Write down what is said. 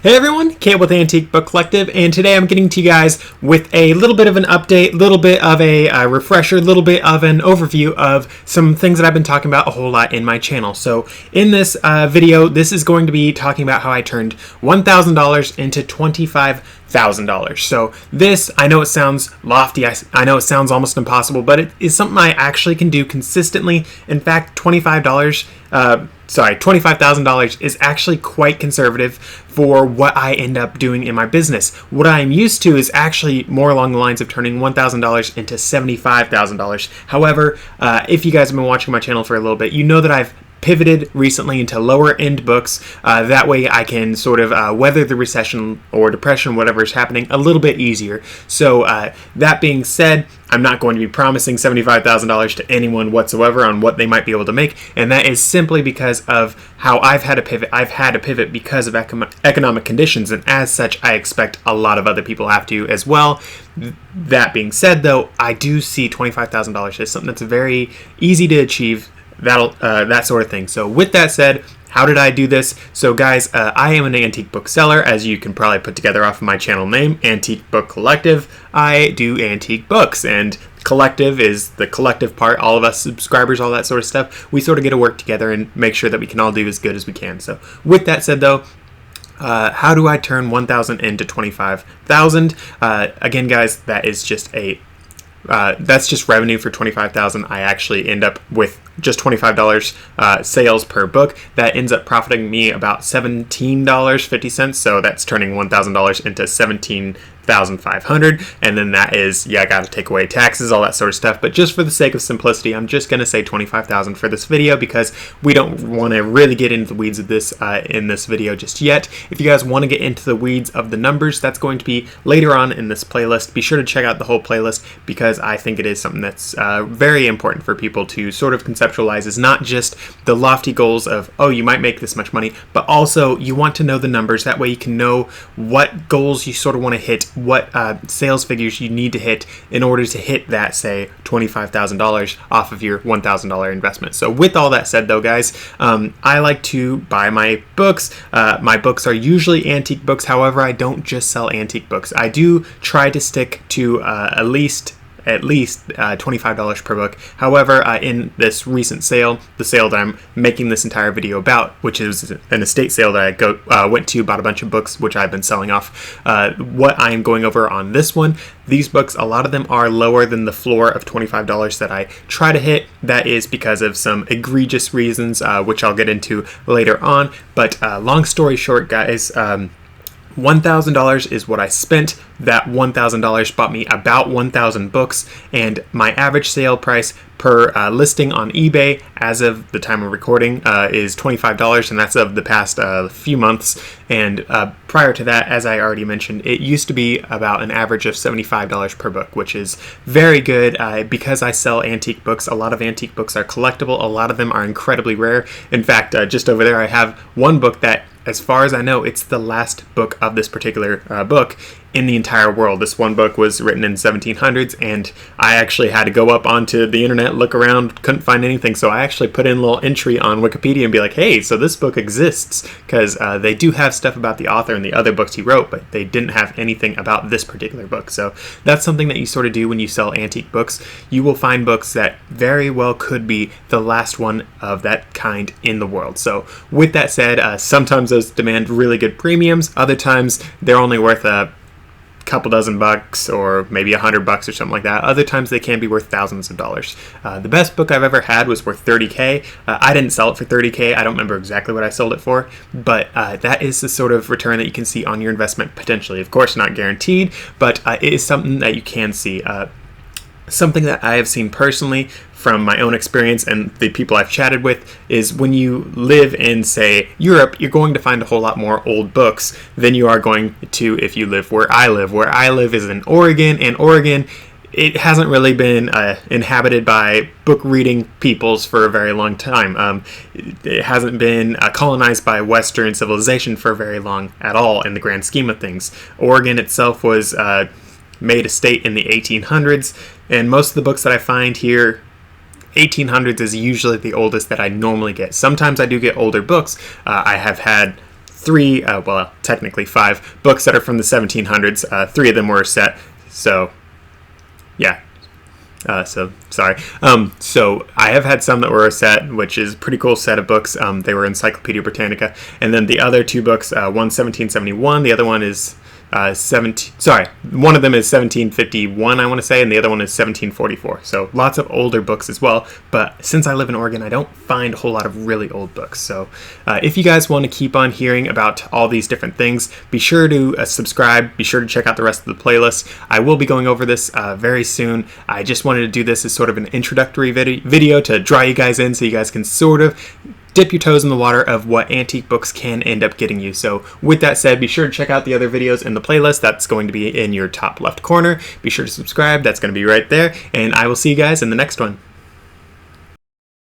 Hey everyone, Kate with Antique Book Collective, and today I'm getting to you guys with a little bit of an update, little bit of a refresher, little bit of an overview of some things that I've been talking about a whole lot in my channel. So in this video, this is going to be talking about how I turned $1,000 into $25,000. So this, I know it sounds lofty, I know it sounds almost impossible, but it is something I actually can do consistently. In fact, $25,000 is actually quite conservative for what I end up doing in my business. What I'm used to is actually more along the lines of turning $1,000 into $75,000. However, if you guys have been watching my channel for a little bit, you know that I've pivoted recently into lower end books. That way I can sort of weather the recession or depression, whatever is happening, a little bit easier. So that being said, I'm not going to be promising $75,000 to anyone whatsoever on what they might be able to make, and that is simply because of how I've had to pivot. I've had to pivot because of economic conditions, and as such, I expect a lot of other people have to as well. That being said, though, I do see $25,000 as something that's very easy to achieve. That sort of thing. So with that said, how did I do this? So guys, I am an antique bookseller, as you can probably put together off of my channel name, Antique Book Collective. I do antique books, and collective is the collective part, all of us subscribers, all that sort of stuff. We sort of get to work together and make sure that we can all do as good as we can. So with that said though, how do I turn 1,000 into 25,000? Again guys, that is just that's just revenue for $25,000. I actually end up with just $25 sales per book. That ends up profiting me about $17.50. So that's turning $1,000 into $17,500. And then that is, I got to take away taxes, all that sort of stuff. But just for the sake of simplicity, I'm just going to say $25,000 for this video because we don't want to really get into the weeds of this in this video just yet. If you guys want to get into the weeds of the numbers, that's going to be later on in this playlist. Be sure to check out the whole playlist because I think it is something that's very important for people to sort of conceptualize. Is not just the lofty goals of, oh, you might make this much money, but also you want to know the numbers. That way you can know what goals you sort of want to hit, what sales figures you need to hit in order to hit that, say, $25,000 off of your $1,000 investment. So with all that said though, guys, I like to buy my books. My books are usually antique books. However, I don't just sell antique books. I do try to stick to at least $25 per book. However, in this recent sale, the sale that I'm making this entire video about, which is an estate sale that I went to, bought a bunch of books, which I've been selling off, what I am going over on this one, these books, a lot of them are lower than the floor of $25 that I try to hit. That is because of some egregious reasons, which I'll get into later on. But long story short, guys, $1,000 is what I spent. That $1,000 bought me about 1,000 books, and my average sale price per listing on eBay as of the time of recording is $25, and that's of the past few months. And prior to that, as I already mentioned, it used to be about an average of $75 per book, which is very good. Because I sell antique books, a lot of antique books are collectible. A lot of them are incredibly rare. In fact, just over there I have one book that, as far as I know, it's the last book of this particular book in the entire world. This one book was written in 1700s, and I actually had to go up onto the internet, look around, couldn't find anything. So I actually put in a little entry on Wikipedia and be like, hey, so this book exists, because they do have stuff about the author and the other books he wrote, but they didn't have anything about this particular book. So that's something that you sort of do when you sell antique books. You will find books that very well could be the last one of that kind in the world. So with that said, sometimes those demand really good premiums. Other times they're only worth a couple dozen bucks or maybe $100 or something like that. Other times they can be worth thousands of dollars. The best book I've ever had was worth $30K. I didn't sell it for $30K. I don't remember exactly what I sold it for, but that is the sort of return that you can see on your investment potentially. Of course, not guaranteed, but it is something that you can see. Something that I have seen personally from my own experience and the people I've chatted with is when you live in, say, Europe, you're going to find a whole lot more old books than you are going to if you live where I live. Where I live is in Oregon, and Oregon, it hasn't really been inhabited by book reading peoples for a very long time. It hasn't been colonized by Western civilization for very long at all in the grand scheme of things. Oregon itself was made a state in the 1800s, and most of the books that I find here, 1800s is usually the oldest that I normally get. Sometimes I do get older books. I have had three, well, technically 5 books that are from the 1700s. 3 of them were a set. So, yeah. Sorry. So I have had some that were a set, which is a pretty cool set of books. They were Encyclopedia Britannica. And then the other 2 books, one's 1771, the other one is one of them is 1751, I want to say, and the other one is 1744. So lots of older books as well. But since I live in Oregon, I don't find a whole lot of really old books. So if you guys want to keep on hearing about all these different things, be sure to subscribe. Be sure to check out the rest of the playlist. I will be going over this very soon. I just wanted to do this as sort of an introductory video to draw you guys in so you guys can sort of dip your toes in the water of what antique books can end up getting you. So with that said, be sure to check out the other videos in the playlist. That's going to be in your top left corner. Be sure to subscribe. That's going to be right there. And I will see you guys in the next one.